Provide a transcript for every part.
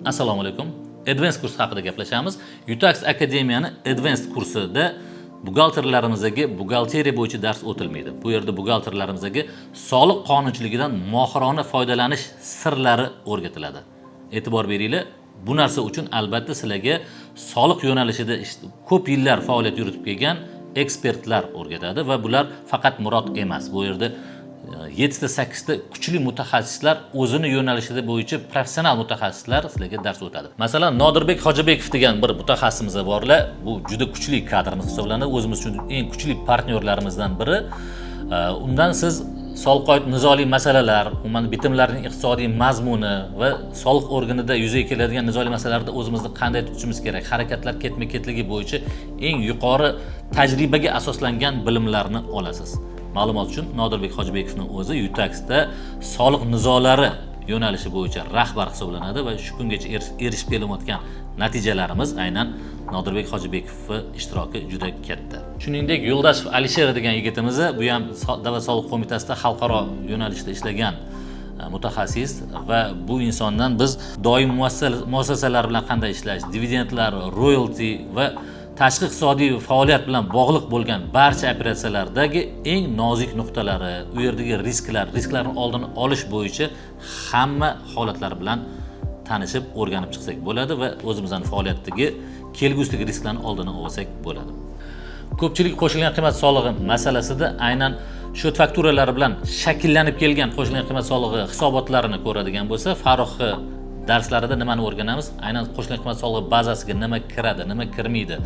Assalomu alaykum. Advanced kurs haqida gaplashamiz. Utax Akademiyani Advanced kursida buxgalterlarimizga buxgalteriya bo'yicha dars o'tilmaydi. Bu yerda buxgalterlarimizga soliq qonunchiligidan mohirona foydalanish sirlari o'rgatiladi. E'tibor beringlar. Bu narsa uchun albatta sizlarga soliq yo'nalishida ko'p yillar faoliyat yuritib kelgan ekspertlar o'rgatadi va bular faqat murod emas. Bu yerda 7-8 ta kuchli mutaxassislar o'zini yo'nalishida bo'yicha professional mutaxassislar sizlarga dars o'tadi. Masalan, Nodirbek Hojibekov degan bir mutaxassisimiz borlar. Bu juda kuchli kadrimiz hisoblanadi. O'zimiz uchun eng kuchli partnyorlarimizdan biri. Undan siz soliq nizoli masalalar, umuman bitimlarning iqtisodiy mazmuni va soliq organida yuzaga keladigan nizoli masalalarda o'zimizni qanday tutishimiz kerak, harakatlar ketma-ketligi bo'yicha eng yuqori tajribaga asoslangan bilimlarni olasiz. Ma'lumot uchun Nodirbek Hojibekovning o'zi Utaxda soliq nizolari yo'nalishi bo'yicha rahbar hisoblanadi va shu kungacha erishib kelayotgan natijalarimiz aynan Nodirbek Hojibekov ishtiroki juda katta. Shuningdek, Yo'ldashev Alisher degan yigitimiz bu ham Davlat soliq qo'mitasida xalqaro yo'nalishda ishlagan mutaxassis va bu insondan biz doim muassasalar bilan qanday ishlash, dividendlar, royalty va tashqi iqtisodiy faoliyat bilan bog'liq bo'lgan barcha operatsiyalardagi eng nozik nuqtalari, u yerdagi risklarni oldini olish bo'yicha hamma holatlar bilan tanishib, o'rganib chiqsak bo'ladi va o'zimizning faoliyatdagi kelgusidagi risklarni oldini olsak bo'ladi. Ko'pchilik qo'shilgan qiymat solig'i masalasida aynan shu fakturalari bilan shakllanib kelgan qo'shilgan qiymat solig'i hisobotlarini ko'radigan bo'lsa, Farruh darslarida nimani o'rganamiz? Aynan qo'shilgan qiymat solig'i bazasiga nima kiradi, nima kirmaydi,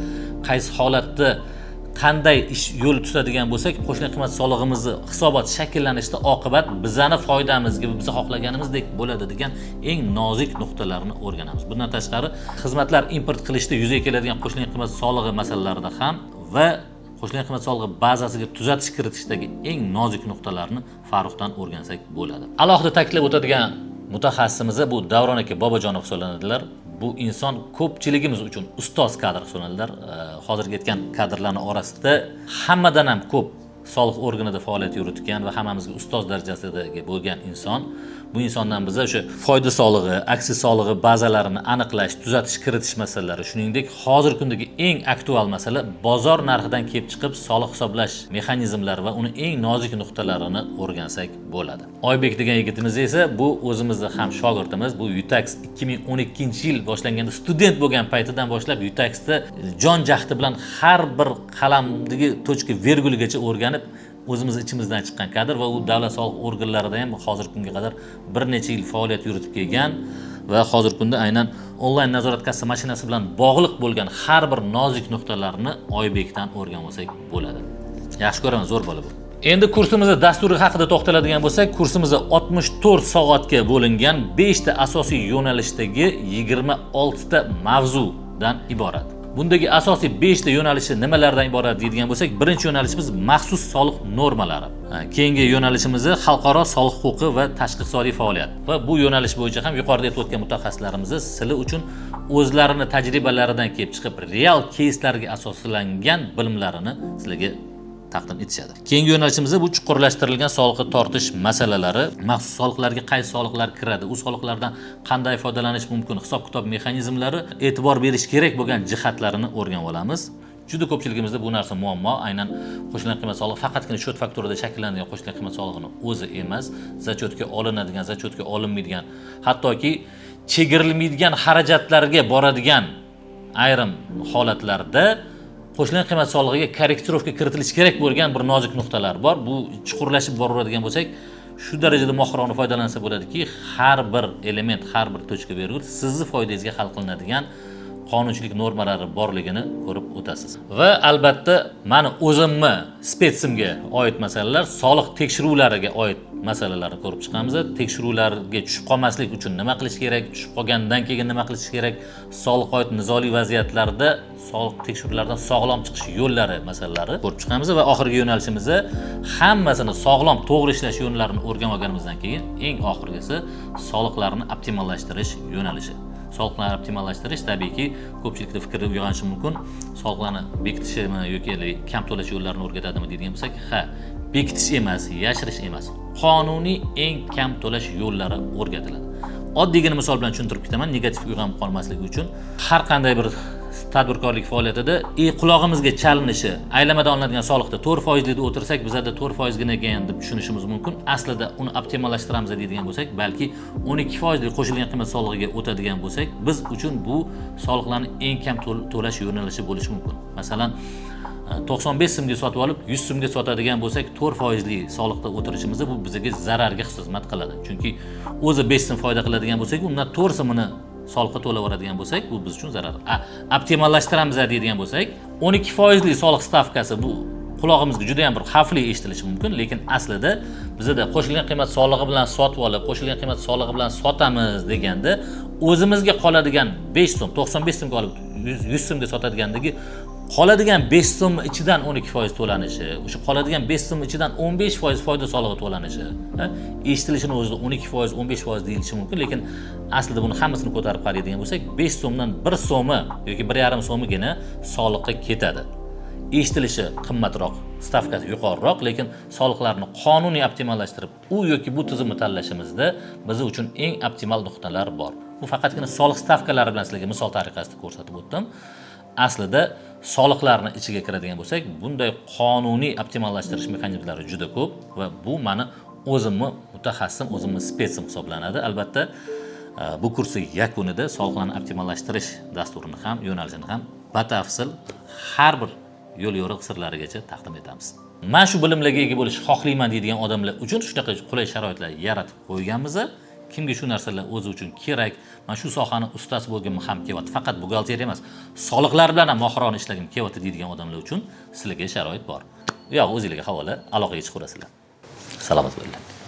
qaysi holatda qanday ish yo'l tutadigan bo'lsak, qo'shilgan qiymat solig'imizni hisobot shakllanishida oqibat bizani foydamizga, biz xohlaganimizdek bo'ladi degan eng nozik nuqtalarni o'rganamiz. Bundan tashqari, xizmatlar import qilishda yuzaga keladigan qo'shilgan qiymat solig'i masalalarida ham va qo'shilgan qiymat solig'i bazasiga tuzatish kiritishdagi eng nozik nuqtalarni Farruhdan o'rgansak bo'ladi. Alohida ta'kidlab o'tadigan mutaxassisimiz bu Davron aka Bobojonov hisoblanadilar. Bu inson ko'pchiligimiz uchun ustoz kadr hisoblanadilar. Hozirgi aytgan kadrlarning orasida hammadan ham ko'p soliq organida faoliyat yuritgan va hammamizga ustoz darajasidagi bo'lgan inson. Bu insondan biz o'sha foyda solig'i, aksiya solig'i bazalarini aniqlash, tuzatish, kiritish masalalari, shuningdek, hozirgi kundagi eng aktual masala bozor narxidan kelib chiqib soliq hisoblash mexanizmlari va uni eng nozik nuqtalarini o'rgansak bo'ladi. Oybek degan yigitimiz esa bu o'zimizning ham shogirdimiz. Bu Utax 2012-yil boshlanganda student bo'lgan paytidan boshlab Utaxda jon jahdi bilan har bir qalamdagi tochka virgulgacha o'rganib o'zimiz ichimizdan chiqqan kadr va u davlat soliq organlarida ham hozirgi kunga qadar bir necha yil faoliyat yuritib kelgan va hozirgi kunda aynan onlayn nazorat kassa mashinasi bilan bog'liq bo'lgan har bir nozik nuqtalarni Oybekdan o'rganib olsak bo'ladi. Yaxshi ko'raman, zo'r bola bu. Endi kursimizda dasturi haqida to'xtaladigan bo'lsak, kursimizda 64 soatga bo'lingan 5 ta asosiy yo'nalishdagi 26 ta mavzudan iborat. Bundagi asosiy 5 ta yo'nalishi nimalardan iborat deydigan bo'lsak, birinchi yo'nalishimiz maxsus soliq normalari. Keyingi yo'nalishimiz xalqaro soliq huquqi va tashqi iqtisodiy faoliyat. Va bu yo'nalish bo'yicha ham yuqorida aytib o'tgan mutaxassislarimiz sizlar uchun o'zlarini tajribalaridan kelib chiqib, real keyslarga asoslangan bilimlarini sizlarga taqdim etishadi. Keyingi yo'nalishimiz bu chuqurlashtirilgan soliqqa tortish masalalari, maxsus soliqlarga qaysi soliqlar kiradi, u soliqlardan qanday foydalanish mumkin, hisob-kitob mexanizmlari, e'tibor berish kerak bo'lgan jihatlarini o'rganib olamiz. Juda ko'pchiligimizda bu narsa muammo, aynan qo'shilgan qiymat solig'i faqatgina shot fakturada shakllanadigan qo'shilgan qiymat solig'ini o'zi emas, zachotga olinadigan, zachotga olinmaydigan, hattoki chegirilmaydigan xarajatlarga boradigan ayrim holatlarda qo'shilgan qiymat solig'iga korrektirovka kiritilishi kerak bo'lgan bir nozik nuqtalar bor. Bu chuqurlashib boraveradigan bo'lsak, shu darajada mohirona foydalansa bo'ladiki, har bir element, har bir tochka virgul sizning foydangizga hal qilinadigan qonunchilik normalari borligini ko'rib o'tasiz. Va albatta, meni o'zimni spetsimga oid masalalar, soliq tekshiruvlariga oid masalalarni ko'rib chiqamiz. Tekshiruvlarga tushib qolmaslik uchun nima qilish kerak, tushib qolgandan keyin nima qilish kerak, soliq oid nizoli vaziyatlarda soliq tekshiruvlaridan sog'lom chiqish yo'llari masalalari ko'rib chiqamiz va oxirgi yo'nalishimiz hammasini sog'lom, to'g'ri ishlash yo'llarini o'rganib olganimizdan keyin eng oxirgisi soliqlarni optimallashtirish yo'nalishi. Soliqlarni optimallashtirish tabiiyki ko'pchilikda fikr uyg'onishi mumkin. Soliqlarni bekitishmi yoki kam to'lash yo'llarini o'rgatadimi deydigan bo'lsak, ha, bekitish emas, yashirish emas. Qonuniy eng kam to'lash yo'llari o'rgatiladi. Oddiygina misol bilan tushuntirib ketaman, negativ uyg'onib qolmasligi uchun. Har qanday bir tadbirkorlik faoliyatida qulog'imizga chalinishi, aylamadan olinadigan soliqda 4% deb o'tirsak, bizada 4% gina ekan deb tushunishimiz mumkin. Aslida uni optimallashtiramiz deydigan bo'lsak, balki 12% qo'shilgan qiymat solig'iga o'tadigan bo'lsak, biz uchun bu soliqlarni eng kam to'lash yo'nalishi bo'lishi mumkin. Masalan, 95 so'mga sotib olib 100 so'mga sotadigan bo'lsak, 4% soliqda o'tirishimiz bu bizga zararga xizmat qiladi. Chunki o'zi 5 so'm foyda qiladigan bo'lsak, undan 4 so'mini soliqqa to'laveradigan bo'lsak, bu biz uchun zarar. Optimallashtiramiz deydigan bo'lsak, 12% soliq stavkasi bu qulog'imizga juda ham bir xavfli eshitilishi mumkin, lekin aslida bizda qo'shilgan qiymat solig'i bilan sotib olib, qo'shilgan qiymat solig'i bilan sotamiz deganda, o'zimizga qoladigan 5 so'm, 95 so'mga olib 100 so'mga sotadigandagi qoladigan 5 so'm ichidan 12% to'lanishi, o'sha qoladigan 5 so'm ichidan 15% foyda solig'i to'lanishi, eshitilishining o'zida 12%, 15% deyilishi mumkin, lekin aslida buni hammasini ko'tarib qaraydigan bo'lsak, 5 so'mdan 1 so'mi yoki 1,5 so'migina soliqqa ketadi. Eshitilishi qimmatroq, stavkasi yuqoriroq, lekin soliqlarni qonuniy optimallashtirib, u yoki bu tizimni tanlashimizda biz uchun eng optimal nuqtalar bor. Bu faqatgina soliq stavkalari bilan sizlarga misol tariqasida ko'rsatib o'tdim. Aslida soliqlarni ichiga kiradigan bo'lsak, bunday qonuniy optimallashtirish mexanizmlari juda ko'p va bu meni o'zimni mutaxassim, o'zimni spetsim hisoblanadi. Albatta, bu kursning yakunida soliqlarni optimallashtirish dasturini ham, yo'nalishini ham batafsil har bir yo'l yo'riq sirlarigacha taqdim etamiz. Men shu bilimlarga ega bo'lishni xohlayman deydigan odamlar uchun shunaqa qulay sharoitlar yaratib qo'yganmiz. Kimga shu narsalar o'zi uchun kerak, men shu sohani ustasi bo'lganman ham kelyapti. Faqat buxgalteriya emas, soliqlar bilan ham mohirona ishlagim kelyapti deydigan odamlar uchun sizlarga sharoit bor. Yo'q, o'zingizga havola, aloqaga chiqaverasizlar. Salomat bo'linglar.